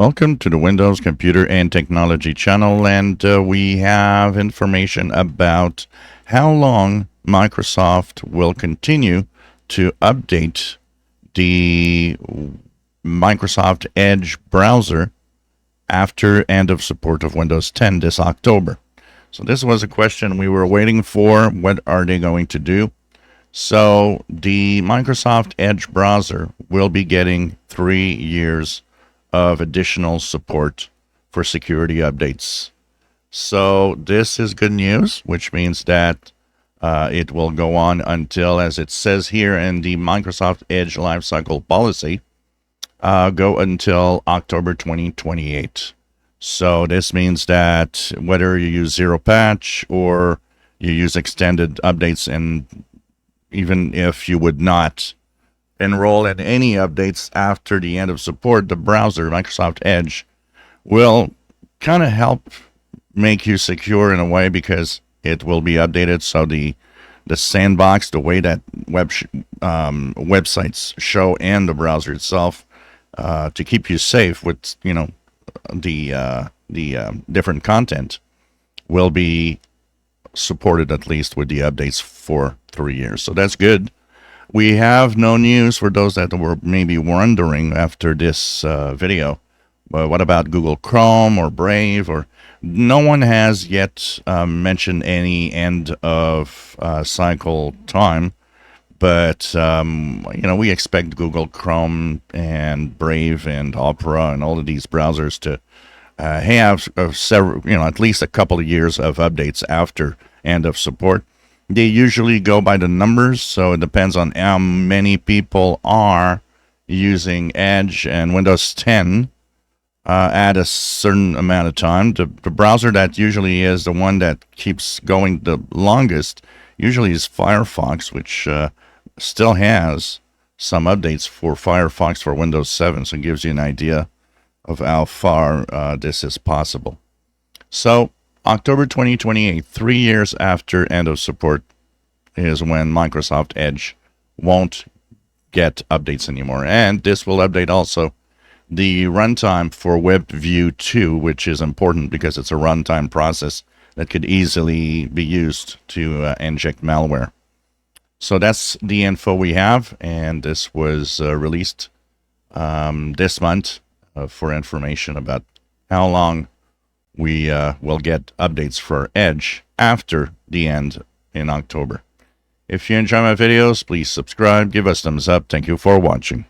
Welcome to the Windows Computer and Technology channel, and we have information about how long Microsoft will continue to update the Microsoft Edge browser after end of support of Windows 10 this October. So this was a question we were waiting for. What are they going to do? So the Microsoft Edge browser will be getting 3 years of additional support for security updates. So this is good news, which means that it will go on until, as it says here in the Microsoft Edge lifecycle policy, go until October 2028. So this means that whether you use zero patch or you use extended updates, and even if you would not enroll in any updates after the end of support, the browser, Microsoft Edge, will kind of help make you secure in a way because it will be updated. So the sandbox, the way that websites show, and the browser itself, to keep you safe with the different content, will be supported at least with the updates for 3 years. So that's good. We have no news for those that were maybe wondering after this video. But what about Google Chrome or Brave? Or no one has yet mentioned any end of cycle time. But we expect Google Chrome and Brave and Opera and all of these browsers to have several, at least a couple of years of updates after end of support. They usually go by the numbers, so it depends on how many people are using Edge and Windows 10 at a certain amount of time. The browser that usually is the one that keeps going the longest usually is Firefox, which still has some updates for Firefox for Windows 7, so it gives you an idea of how far this is possible. So October 2028, 3 years after end of support, is when Microsoft Edge won't get updates anymore. And this will update also the runtime for WebView 2, which is important because it's a runtime process that could easily be used to inject malware. So that's the info we have, and this was released this month for information about how long we will get updates for Edge after the end in October. If you enjoy my videos, please subscribe, give us thumbs up. Thank you for watching.